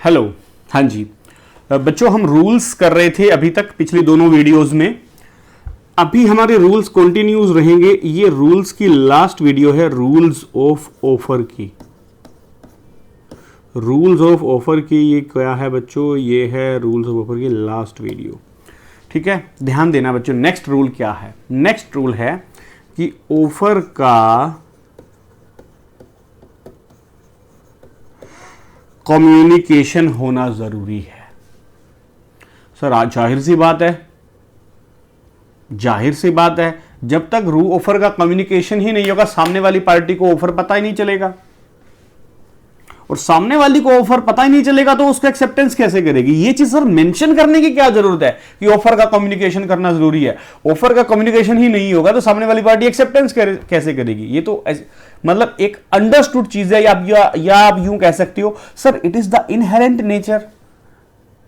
Hello. हाँ जी बच्चों, हम रूल्स कर रहे थे अभी तक पिछली दोनों वीडियोस में। अभी हमारे रूल्स कंटिन्यूज रहेंगे। ये रूल्स की लास्ट वीडियो है, रूल्स ऑफ ऑफर की। रूल्स ऑफ ऑफर की ये क्या है बच्चों? ये है रूल्स ऑफ ऑफर की लास्ट वीडियो। ठीक है, ध्यान देना बच्चों। नेक्स्ट रूल क्या है? नेक्स्ट रूल है कि ऑफर का कम्युनिकेशन होना जरूरी है। सर आज जाहिर सी बात है, जाहिर सी बात है, जब तक ऑफर का कम्युनिकेशन ही नहीं होगा सामने वाली पार्टी को ऑफर पता ही नहीं चलेगा, और सामने वाली को ऑफर पता ही नहीं चलेगा तो उसको एक्सेप्टेंस कैसे करेगी? ये चीज सर मेंशन करने की क्या जरूरत है कि ऑफर का कम्युनिकेशन करना जरूरी है? ऑफर का कम्युनिकेशन ही नहीं होगा तो सामने वाली पार्टी एक्सेप्टेंस कैसे करेगी? ये तो मतलब एक अंडरस्टूड चीज है, या आप यूं कह सकते हो sir it is the inherent nature.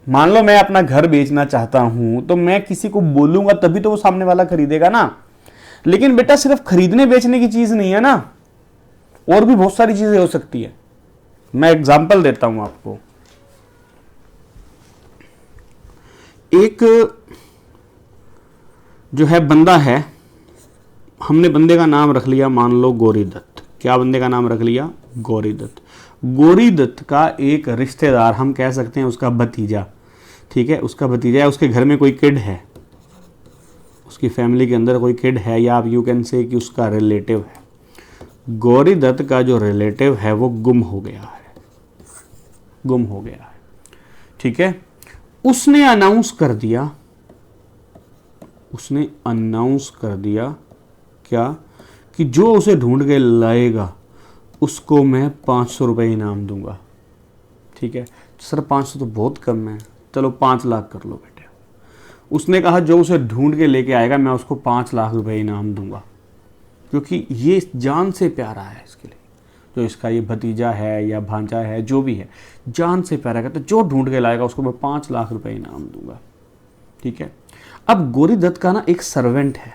मान लो मैं अपना घर बेचना चाहता हूं तो मैं किसी को बोलूंगा तभी तो वो सामने वाला खरीदेगा ना। लेकिन बेटा सिर्फ खरीदने बेचने की चीज नहीं है ना, और भी बहुत सारी चीजें हो सकती है। मैं एग्जांपल देता हूं आपको। एक जो है बंदा है, हमने बंदे का नाम रख लिया मान लो गौरी दत्त। क्या बंदे का नाम रख लिया? गौरी दत्त। गौरी दत्त का एक रिश्तेदार, हम कह सकते हैं उसका भतीजा, ठीक है, उसका भतीजा है, उसके घर में कोई किड है, उसकी फैमिली के अंदर कोई किड है, या आप यू कैन से कि उसका रिलेटिव है। गौरी दत्त का जो रिलेटिव है वो गुम हो गया है, गुम हो गया है, ठीक है। उसने अनाउंस कर दिया, उसने अनाउंस कर दिया क्या कि जो उसे ढूंढ के लाएगा उसको मैं 500 रुपये इनाम दूंगा। ठीक है सर 500 तो बहुत कम है, चलो 5 लाख कर लो बेटे। उसने कहा जो उसे ढूंढ के लेके आएगा मैं उसको 5 लाख रुपए इनाम दूंगा, क्योंकि ये जान से प्यारा है इसके लिए, जो इसका ये भतीजा है या भांजा है जो भी है, जान से प्यारा है। तो जो ढूंढ के लाएगा उसको मैं 5 लाख रुपए इनाम दूंगा। ठीक है, अब गौरी दत्त का ना एक सर्वेंट है।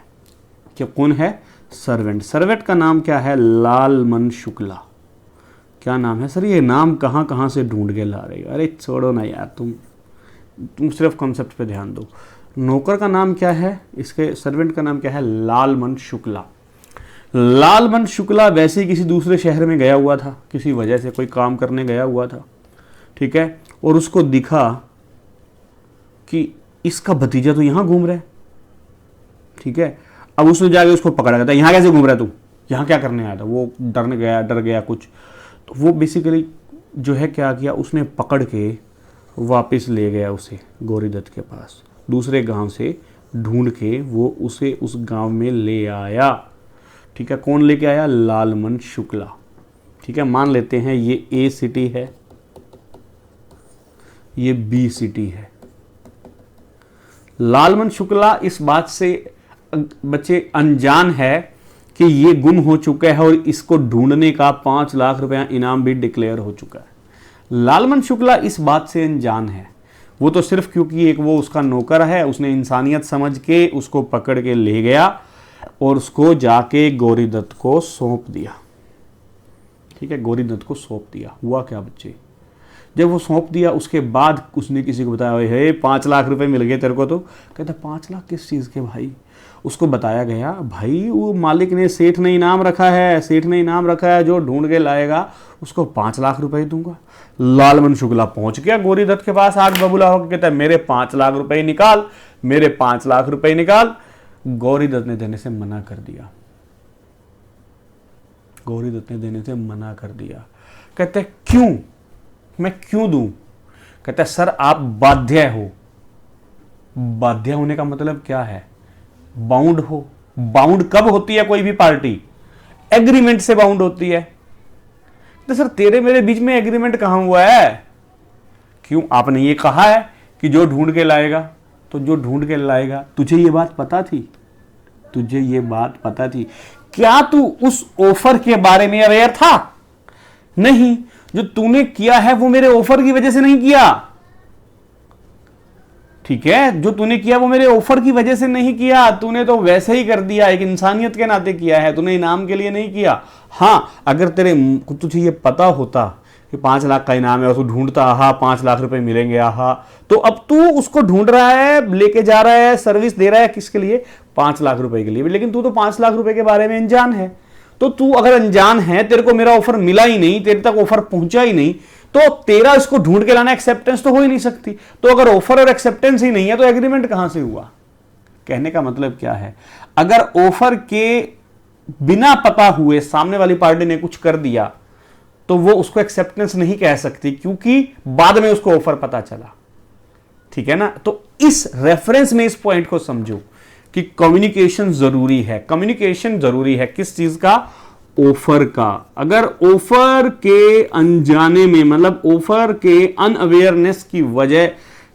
क्या कौन है? सर्वेंट। सर्वेंट का नाम क्या है? लालमन शुक्ला। क्या नाम है सर? ये नाम कहाँ कहाँ से ढूंढ के ला रही है? अरे छोड़ो ना यार, तुम सिर्फ कॉन्सेप्ट पे ध्यान दो। नौकर का नाम क्या है? इसके सर्वेंट का नाम क्या है? लालमन शुक्ला। लालमन शुक्ला वैसे ही किसी दूसरे शहर में गया हुआ था, किसी वजह से कोई काम करने गया हुआ था, ठीक है, और उसको दिखा कि इसका भतीजा तो यहाँ घूम रहा है, ठीक है। अब उसने जाके उसको पकड़ा, कहता है यहाँ कैसे घूम रहा है तू, यहाँ क्या करने आया था? वो डर गया कुछ, तो वो बेसिकली जो है क्या किया, उसने पकड़ के वापस ले गया उसे गौरी दत्त के पास, दूसरे गांव से ढूंढ के वो उसे उस गांव में ले आया। ठीक है, कौन लेके आया? लालमन शुक्ला। ठीक है, मान लेते हैं ये ए सिटी है, ये बी सिटी है। लालमन शुक्ला इस बात से बच्चे अनजान है कि ये गुम हो चुका है और इसको ढूंढने का 5 लाख रुपया इनाम भी डिक्लेयर हो चुका है। लालमन शुक्ला इस बात से अनजान है, वो तो सिर्फ क्योंकि एक वो उसका नौकर है, उसने इंसानियत समझ के उसको पकड़ के ले गया और उसको जाके गौरी दत्त को सौंप दिया। ठीक है, गौरी दत्त को सौंप दिया। हुआ क्या बच्चे, जब वो सौंप दिया उसके बाद उसने किसी को बताया, हे 5 लाख रुपए मिल गए तेरे को, तो कहता 5 लाख किस चीज़ के भाई? उसको बताया गया भाई वो मालिक ने, सेठ ने इनाम रखा है, सेठ ने इनाम रखा है, जो ढूंढ के लाएगा उसको 5 लाख रुपए दूंगा। लालमन शुक्ला पहुंच गया गौरी दत्त के पास, आग बबूला होकर कहता है मेरे 5 लाख रुपए निकाल, मेरे 5 लाख रुपए निकाल। गौरी दत्त ने देने से मना कर दिया, गौरी दत्त ने देने से मना कर दिया। कहते क्यों, मैं क्यों दूं? कहता है सर आप बाध्य हो। बाध्य होने का मतलब क्या है? बाउंड हो। बाउंड कब होती है कोई भी पार्टी? एग्रीमेंट से बाउंड होती है। तो सर तेरे मेरे बीच में एग्रीमेंट कहां हुआ है? क्यों, आपने ये कहा है कि जो ढूंढ के लाएगा, तो जो ढूंढ के लाएगा, तुझे ये बात पता थी? तुझे ये बात पता थी? क्या तू उस ऑफर के बारे में अवेयर था? नहीं, जो तूने किया है वो मेरे ऑफर की वजह से नहीं किया। ठीक है, जो तूने किया वो मेरे ऑफर की वजह से नहीं किया, तूने तो वैसे ही कर दिया, एक इंसानियत के नाते किया है, तूने इनाम के लिए नहीं किया। हाँ, अगर तुझे ये पता होता कि 5 लाख का इनाम है, उसको ढूंढता, आहा 5 लाख रुपए मिलेंगे, आहा। तो अब तू उसको ढूंढ रहा है, लेके जा रहा है, सर्विस दे रहा है, किसके लिए? 5 लाख रुपए के लिए। लेकिन तू तो 5 लाख रुपए के बारे में अनजान है। तो तू अगर अनजान है, तेरे को मेरा ऑफर मिला ही नहीं, तेरे तक ऑफर पहुंचा ही नहीं, तो तेरा इसको ढूंढ के लाना एक्सेप्टेंस तो हो ही नहीं सकती। तो अगर ऑफर और एक्सेप्टेंस ही नहीं है तो एग्रीमेंट कहां से हुआ? कहने का मतलब क्या है, अगर ऑफर के बिना पता हुए सामने वाली पार्टी ने कुछ कर दिया तो वो उसको एक्सेप्टेंस नहीं कह सकती, क्योंकि बाद में उसको ऑफर पता चला। ठीक है ना? तो इस रेफरेंस में इस पॉइंट को समझो कि कम्युनिकेशन जरूरी है। कम्युनिकेशन जरूरी है किस चीज का? ऑफर का। अगर ऑफर के अनजाने में, मतलब ऑफर के अनअवेयरनेस की वजह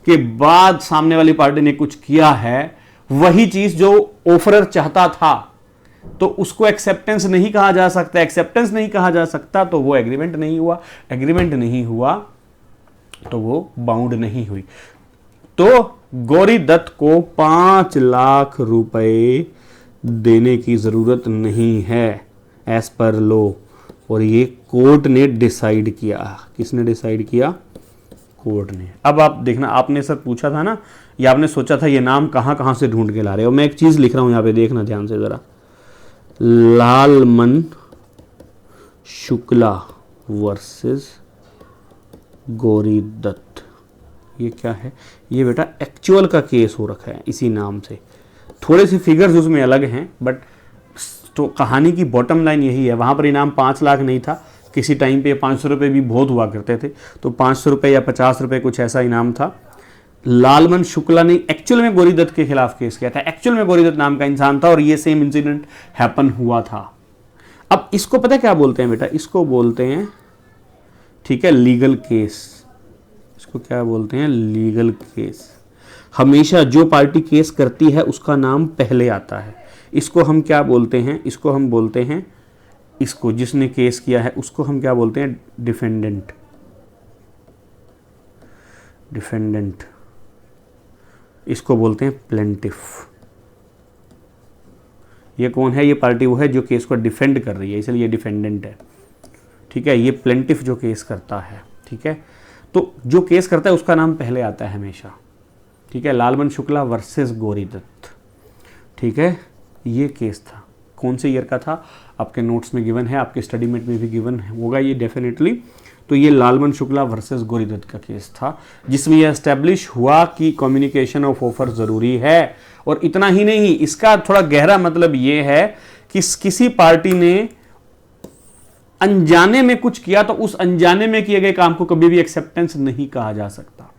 के बाद सामने वाली पार्टी ने कुछ किया है, वही चीज जो ऑफरर चाहता था, तो उसको एक्सेप्टेंस नहीं कहा जा सकता। एक्सेप्टेंस नहीं कहा जा सकता तो वो एग्रीमेंट नहीं हुआ। एग्रीमेंट नहीं हुआ तो वो बाउंड नहीं हुई। तो गौरी दत्त को 5 लाख रुपए देने की जरूरत नहीं है एज पर लॉ, और ये कोर्ट ने डिसाइड किया। किसने डिसाइड किया? कोर्ट ने। अब आप देखना, आपने सर पूछा था ना, या आपने सोचा था ये नाम कहां कहां से ढूंढ के ला रहे हो। मैं एक चीज लिख रहा हूं यहां पे, देखना ध्यान से जरा। लालमन शुक्ला वर्सेस गौरी दत्त। ये क्या है? ये बेटा एक्चुअल का केस हो रखा है इसी नाम से। थोड़े से फिगर्स उसमें अलग हैं, बट तो कहानी की बॉटम लाइन यही है। वहां पर इनाम 5 लाख नहीं था, किसी टाइम पे 500 रुपये भी बहुत हुआ करते थे, तो 500 रुपये या 50 रुपये कुछ ऐसा इनाम था। लालमन शुक्ला ने एक्चुअल में गौरी दत्त के खिलाफ केस किया था। एक्चुअल में गौरी दत्त नाम का इंसान था और ये सेम इंसिडेंट हैपन हुआ था। अब इसको पता क्या बोलते हैं बेटा? इसको बोलते हैं, ठीक है, लीगल केस। इसको क्या बोलते हैं? Legal case. हमेशा जो पार्टी केस करती है उसका नाम पहले आता है। इसको हम क्या बोलते हैं? इसको हम बोलते हैं, इसको जिसने केस किया है उसको हम क्या बोलते हैं? डिफेंडेंट। डिफेंडेंट। इसको बोलते हैं प्लेंटिफ। ये कौन है? ये पार्टी वो है जो केस को डिफेंड कर रही है, इसलिए ये डिफेंडेंट है। ठीक है, ये प्लेंटिफ जो केस करता है। ठीक है, तो जो केस करता है उसका नाम पहले आता है हमेशा। ठीक है, लालमन शुक्ला वर्सेस गौरी दत्त। ठीक है, ये केस था। कौन से ईयर का था? आपके नोट्स में गिवन है, आपके स्टडी मेट में भी गिवन होगा ये डेफिनेटली। तो ये लालमन शुक्ला वर्सेस गौरी दत्त का केस था, जिसमें यह एस्टेब्लिश हुआ कि कम्युनिकेशन ऑफ ऑफर जरूरी है। और इतना ही नहीं, इसका थोड़ा गहरा मतलब ये है कि किसी पार्टी ने अनजाने में कुछ किया तो उस अनजाने में किए गए काम को कभी भी एक्सेप्टेंस नहीं कहा जा सकता।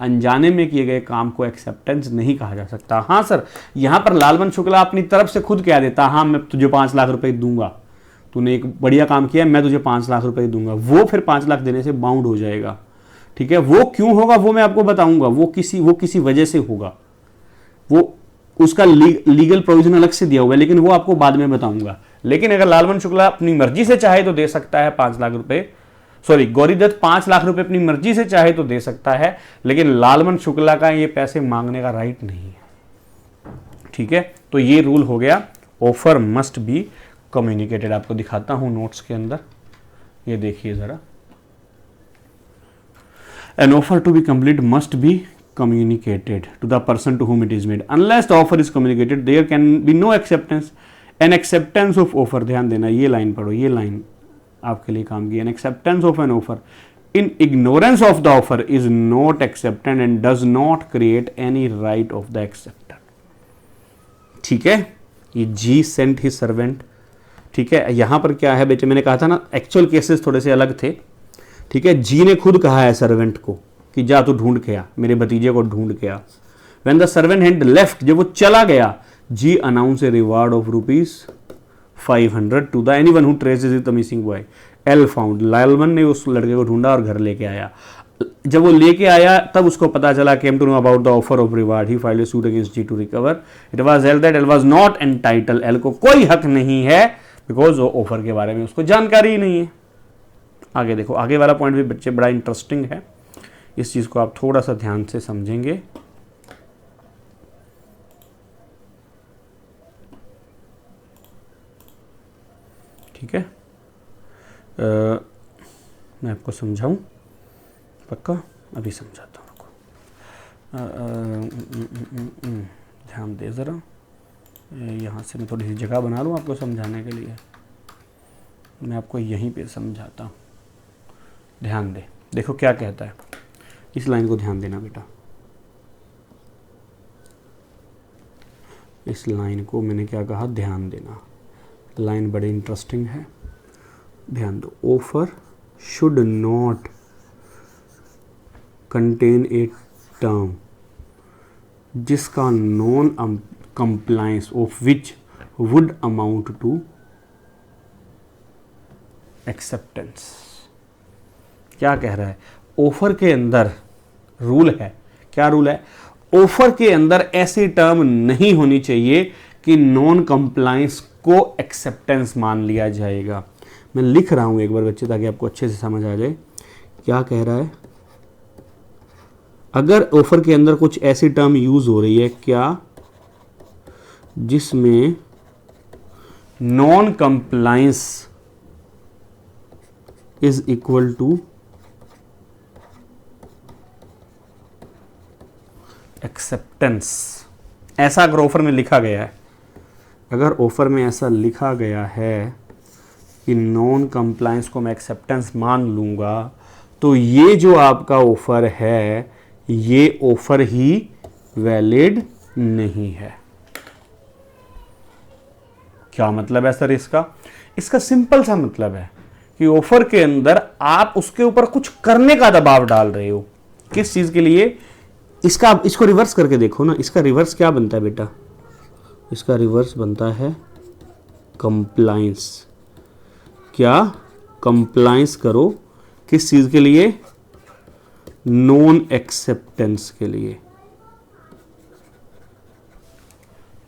अनजाने में किए गए काम को एक्सेप्टेंस नहीं कहा जा सकता। हाँ सर, यहां पर लालमन शुक्ला अपनी तरफ से खुद कह देता, हाँ मैं तुझे 5 लाख रुपए दूंगा, तूने एक बढ़िया काम किया, मैं तुझे 5 लाख रुपए दूंगा, वो फिर 5 लाख देने से बाउंड हो जाएगा। ठीक है, वो क्यों होगा वो मैं आपको बताऊंगा। वो किसी वजह से होगा, वो उसका लीगल प्रोविजन अलग से दिया हुआ है, लेकिन वो आपको बाद में बताऊंगा। लेकिन अगर लालमन शुक्ला अपनी मर्जी से चाहे तो दे सकता है 5 लाख रुपए, सॉरी गौरी दत्त 5 लाख रुपए अपनी मर्जी से चाहे तो दे सकता है, लेकिन लालमन शुक्ला का ये पैसे मांगने का राइट नहीं है। ठीक है, तो ये रूल हो गया, ऑफर मस्ट बी कम्युनिकेटेड। आपको दिखाता हूं नोट्स के अंदर, ये देखिए जरा। An offer to be complete must be communicated to the person to whom it is made. Unless the offer is communicated, there can be no acceptance. An acceptance of offer, ध्यान देना, ये line पढ़ो, ये line आपके लिए काम की। An acceptance of an offer in ignorance of the offer is not accepted and does not create any right of the acceptor. ठीक है, ये G sent his servant। ठीक है, यहां पर क्या है बेटे, मैंने कहा था ना एक्चुअल केसेस थोड़े से अलग थे। ठीक है, जी ने खुद कहा है सर्वेंट को कि जा तू ढूंढ के आ, मेरे भतीजे को ढूंढ के आ। When the servant had left, जब वो चला गया, जी announce a reward of ₹500 to the anyone who traces the missing boy. एल फाउंड, लालमन ने उस लड़के को ढूंढा और घर लेके आया। जब वो लेके आया तब उसको पता चला, came to know about the offer of reward, he filed a suit against G to recover. It was held that L was not entitled, L को कोई हक नहीं है बिकॉज वो ऑफर के बारे में उसको जानकारी ही नहीं है। आगे देखो, आगे वाला पॉइंट भी बच्चे बड़ा इंटरेस्टिंग है, इस चीज को आप थोड़ा सा ध्यान से समझेंगे। ठीक है, मैं आपको समझाऊं, पक्का अभी समझाता हूँ आपको। ध्यान दे ज़रा, यहाँ से मैं थोड़ी सी जगह बना लूँ आपको समझाने के लिए। मैं आपको यहीं पे समझाता हूँ, ध्यान दे। देखो क्या कहता है, इस लाइन को ध्यान देना बेटा, इस लाइन को मैंने क्या कहा, ध्यान देना। लाइन बड़ी इंटरेस्टिंग है, ध्यान दो। Offer should not contain a term जिसका non compliance of which would amount to acceptance. क्या कह रहा है, ऑफर के अंदर रूल है, क्या रूल है, ऑफर के अंदर ऐसी टर्म नहीं होनी चाहिए कि नॉन कंप्लायंस को एक्सेप्टेंस मान लिया जाएगा। मैं लिख रहा हूं एक बार बच्चे, ताकि आपको अच्छे से समझ आ जाए क्या कह रहा है। अगर ऑफर के अंदर कुछ ऐसी टर्म यूज हो रही है क्या, जिसमें non compliance is equal to acceptance, ऐसा अगर ऑफर में लिखा गया है, अगर ऑफर में ऐसा लिखा गया है कि नॉन कंप्लायंस को मैं एक्सेप्टेंस मान लूंगा, तो ये जो आपका ऑफर है ये ऑफर ही वैलिड नहीं है। क्या मतलब है सर इसका? इसका सिंपल सा मतलब है कि ऑफर के अंदर आप उसके ऊपर कुछ करने का दबाव डाल रहे हो। किस चीज के लिए? इसको रिवर्स करके देखो ना, इसका रिवर्स क्या बनता है बेटा? इसका रिवर्स बनता है कंप्लायंस। क्या? कंप्लायंस करो किस चीज के लिए? नॉन एक्सेप्टेंस के लिए।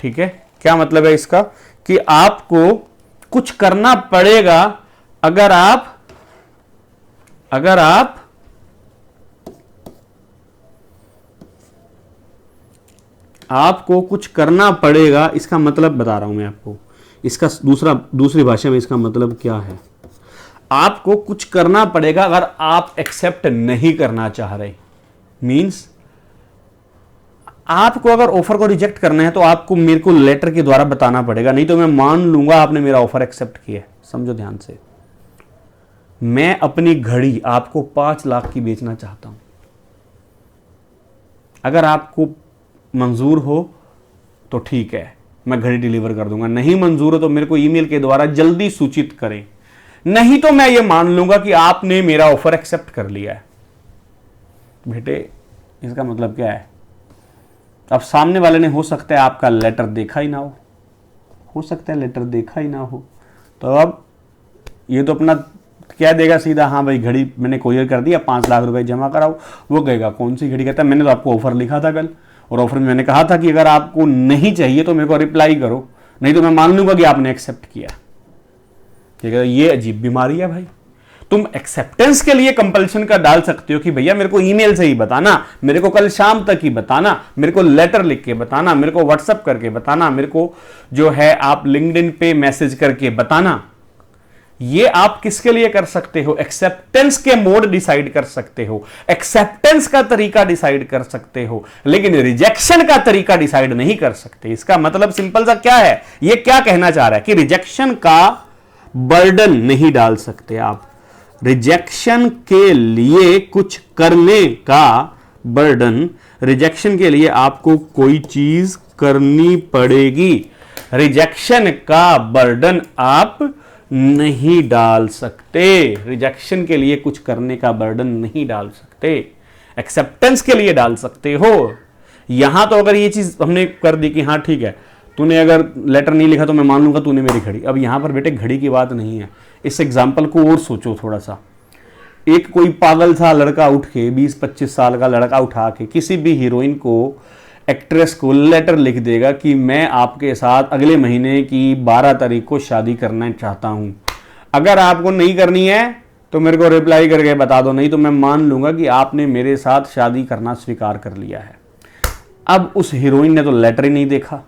ठीक है, क्या मतलब है इसका? कि आपको कुछ करना पड़ेगा अगर आपको कुछ करना पड़ेगा। इसका मतलब बता रहा हूं मैं आपको, इसका दूसरी भाषा में इसका मतलब क्या है। आपको कुछ करना पड़ेगा अगर आप एक्सेप्ट नहीं करना चाह रहे। मींस आपको अगर ऑफर को रिजेक्ट करना है तो आपको मेरे को लेटर के द्वारा बताना पड़ेगा, नहीं तो मैं मान लूंगा आपने मेरा ऑफर एक्सेप्ट किया है। समझो ध्यान से, मैं अपनी घड़ी आपको 5 लाख की बेचना चाहता हूं। अगर आपको मंजूर हो तो ठीक है, मैं घड़ी डिलीवर कर दूंगा। नहीं मंजूर हो तो मेरे को ईमेल के द्वारा जल्दी सूचित करें, नहीं तो मैं ये मान लूंगा कि आपने मेरा ऑफर एक्सेप्ट कर लिया है। बेटे इसका मतलब क्या है? अब सामने वाले ने हो सकता है आपका लेटर देखा ही ना हो सकता है लेटर देखा ही ना हो, तो अब ये तो अपना क्या देगा सीधा, हाँ भाई घड़ी मैंने कोरियर कर दिया, 5 लाख रुपए जमा कराओ। वो कहेगा कौन सी घड़ी? कहता है मैंने तो आपको ऑफर लिखा था कल, और ऑफर में मैंने कहा था कि अगर आपको नहीं चाहिए तो मेरे को रिप्लाई करो, नहीं तो मैं मान लूंगा कि आपने एक्सेप्ट किया। ठीक है, ये अजीब बीमारी है भाई। तुम एक्सेप्टेंस के लिए कंपल्शन का डाल सकते हो कि भैया मेरे को ईमेल से ही बताना, मेरे को कल शाम तक ही बताना, मेरे को लेटर लिख के बताना, मेरे को व्हाट्सएप करके बताना, मेरे को जो है आप लिंक्डइन पे मैसेज करके बताना। ये आप किसके लिए कर सकते हो? एक्सेप्टेंस के मोड डिसाइड कर सकते हो, एक्सेप्टेंस का तरीका डिसाइड कर सकते हो, लेकिन रिजेक्शन का तरीका डिसाइड नहीं कर सकते। इसका मतलब सिंपल सा क्या है? ये क्या कहना चाह रहा है कि रिजेक्शन का बर्डन नहीं डाल सकते आप। रिजेक्शन के लिए कुछ करने का बर्डन, रिजेक्शन के लिए आपको कोई चीज करनी पड़ेगी। रिजेक्शन का बर्डन आप नहीं डाल सकते। रिजेक्शन के लिए कुछ करने का बर्डन नहीं डाल सकते, एक्सेप्टेंस के लिए डाल सकते हो। यहां तो अगर ये चीज हमने कर दी कि हाँ ठीक है, तूने अगर लेटर नहीं लिखा तो मैं मान लूंगा तूने मेरी घड़ी। अब यहां पर बेटे घड़ी की बात नहीं है, इस एग्जाम्पल को और सोचो थोड़ा सा। एक कोई पागल सा लड़का उठ के, 20-25 साल का लड़का उठा के किसी भी हीरोइन को, एक्ट्रेस को लेटर लिख देगा कि मैं आपके साथ अगले महीने की 12 तारीख को शादी करना चाहता हूं, अगर आपको नहीं करनी है तो मेरे को रिप्लाई करके बता दो, नहीं तो मैं मान लूंगा कि आपने मेरे साथ शादी करना स्वीकार कर लिया है। अब उस हीरोइन ने तो लेटर ही नहीं देखा,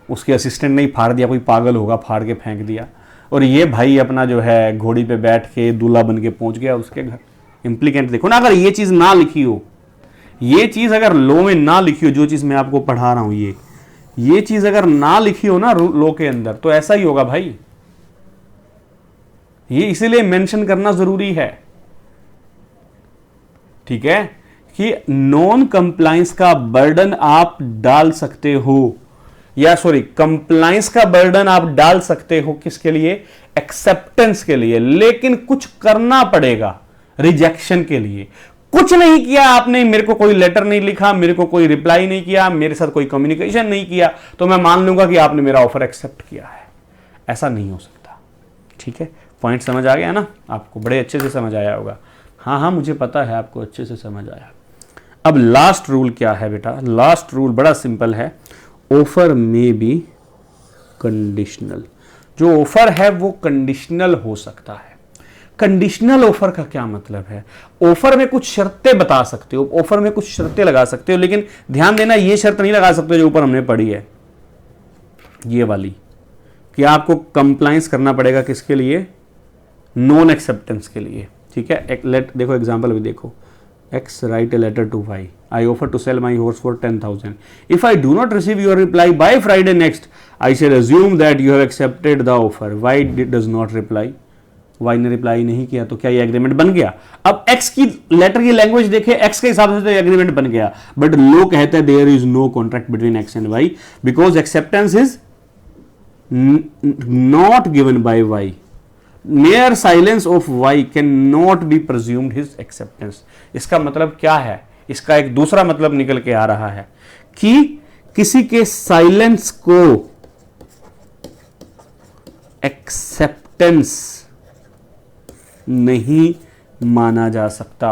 उसके असिस्टेंट ने ही फाड़ दिया, कोई पागल होगा फाड़ के फेंक दिया। और ये भाई अपना जो है घोड़ी पे बैठ के दूल्हा बन के पहुंच गया उसके घर। इम्प्लीकेंट देखो ना, अगर ये चीज ना लिखी हो, ये चीज अगर लॉ में ना लिखी हो, जो चीज मैं आपको पढ़ा रहा हूं ये चीज अगर ना लिखी हो ना लॉ के अंदर, तो ऐसा ही होगा भाई। ये इसीलिए मेंशन करना जरूरी है, ठीक है, कि नॉन कंप्लायंस का बर्डन आप डाल सकते हो, या सॉरी कंप्लायंस का बर्डन आप डाल सकते हो किसके लिए? एक्सेप्टेंस के लिए, लेकिन कुछ करना पड़ेगा रिजेक्शन के लिए। कुछ नहीं किया आपने, मेरे को कोई लेटर नहीं लिखा, मेरे को कोई रिप्लाई नहीं किया, मेरे साथ कोई कम्युनिकेशन नहीं किया, तो मैं मान लूंगा कि आपने मेरा ऑफर एक्सेप्ट किया है। ऐसा नहीं हो सकता, ठीक है। पॉइंट समझ आ गया ना आपको? बड़े अच्छे से समझ आया होगा। हाँ, मुझे पता है आपको अच्छे से समझ आया। अब लास्ट रूल क्या है बेटा? लास्ट रूल बड़ा सिंपल है, ऑफर में बी कंडीशनल। जो ऑफर है वो कंडीशनल हो सकता है। कंडीशनल ऑफर का क्या मतलब है? ऑफर में कुछ शर्तें बता सकते हो, ऑफर में कुछ शर्तें लगा सकते हो, लेकिन ध्यान देना ये शर्त नहीं लगा सकते जो ऊपर हमने पढ़ी है, ये वाली, कि आपको कंप्लायंस करना पड़ेगा किसके लिए? नॉन एक्सेप्टेंस के लिए, ठीक है। देखो एग्जांपल भी देखो, X write a letter to Y. I offer to sell my horse for 10,000. If I do not receive your reply by Friday next, I shall assume that you have accepted the offer. Y does not reply. Y ने reply नहीं किया, तो क्या ये agreement बन गया? अब X की लेटर की लैंग्वेज देखे, X के हिसाब से तो एग्रीमेंट बन गया, बट लो कहते हैं there is no contract between X and Y because acceptance is not given by Y. Mere silence of Y cannot be presumed his acceptance. इसका मतलब क्या है? इसका एक दूसरा मतलब निकल के आ रहा है कि किसी के साइलेंस को एक्सेप्टेंस नहीं माना जा सकता।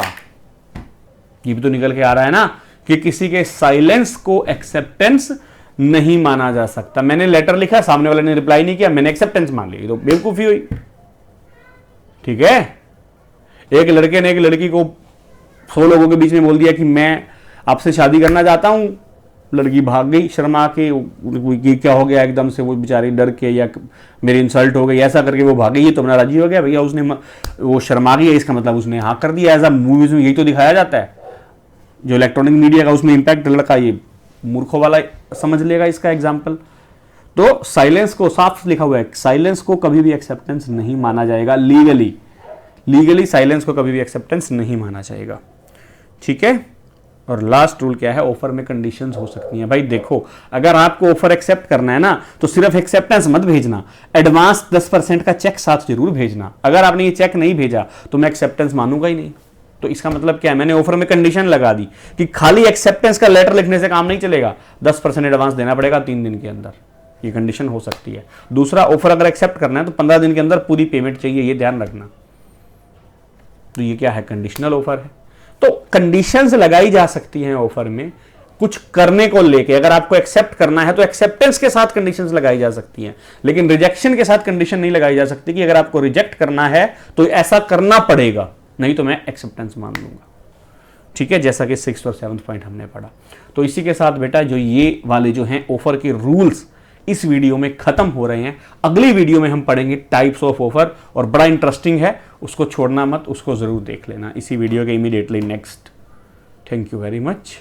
ये भी तो निकल के आ रहा है ना कि किसी के साइलेंस को एक्सेप्टेंस नहीं माना जा सकता। मैंने लेटर लिखा, सामने वाले ने रिप्लाई नहीं किया, मैंने एक्सेप्टेंस मान ली, तो बेवकूफी हुई, ठीक है। एक लड़के ने एक लड़की को 100 लोगों के बीच में बोल दिया कि मैं आपसे शादी करना चाहता हूं। लड़की भाग गई शर्मा के, क्या हो गया एकदम से, वो बेचारी डर के या मेरी इंसल्ट हो गई ऐसा करके वो भाग गई, तो अपना राजी हो गया भैया, उसने वो शर्मा गई, इसका मतलब उसने हाँ कर दिया। ऐसा मूवीज में यही तो दिखाया जाता है। जो इलेक्ट्रॉनिक मीडिया का उसमें इंपैक्ट लड़का ये मूर्खों वाला समझ लेगा इसका एग्जाम्पल। तो साइलेंस को साफ लिखा हुआ है, साइलेंस को कभी भी एक्सेप्टेंस नहीं माना जाएगा। लीगली साइलेंस को कभी भी एक्सेप्टेंस नहीं माना जाएगा, ठीक है। और लास्ट रूल क्या है? ऑफर में कंडीशंस हो सकती हैं। भाई देखो, अगर आपको ऑफर एक्सेप्ट करना है ना, तो सिर्फ एक्सेप्टेंस मत भेजना, एडवांस 10% का चेक साथ जरूर भेजना। अगर आपने ये चेक नहीं भेजा तो मैं एक्सेप्टेंस मानूंगा ही नहीं। तो इसका मतलब क्या है? मैंने ऑफर में कंडीशन लगा दी कि खाली एक्सेप्टेंस का लेटर लिखने से काम नहीं चलेगा, 10% एडवांस देना पड़ेगा 3 दिन के अंदर। ये कंडीशन हो सकती है। दूसरा, ऑफर अगर एक्सेप्ट करना है तो 15 दिन के अंदर पूरी पेमेंट चाहिए, ये ध्यान रखना। तो ये क्या है? कंडीशनल ऑफर है। तो कंडीशंस लगाई जा सकती हैं ऑफर में कुछ करने को लेके। अगर आपको एक्सेप्ट करना है तो एक्सेप्टेंस के साथ कंडीशंस लगाई जा सकती हैं, लेकिन रिजेक्शन के साथ कंडीशन नहीं लगाई जा सकती कि अगर आपको रिजेक्ट करना है तो ऐसा करना पड़ेगा, नहीं तो मैं एक्सेप्टेंस मान लूंगा, ठीक है। जैसा कि 6th और 7th पॉइंट हमने पढ़ा। तो इसी के साथ बेटा जो ये वाले जो हैं ऑफर के रूल्स इस वीडियो में खत्म हो रहे हैं। अगली वीडियो में हम पढ़ेंगे टाइप्स ऑफ ऑफर, और बड़ा इंटरेस्टिंग है, उसको छोड़ना मत, उसको जरूर देख लेना इसी वीडियो के immediately next. Thank you very much.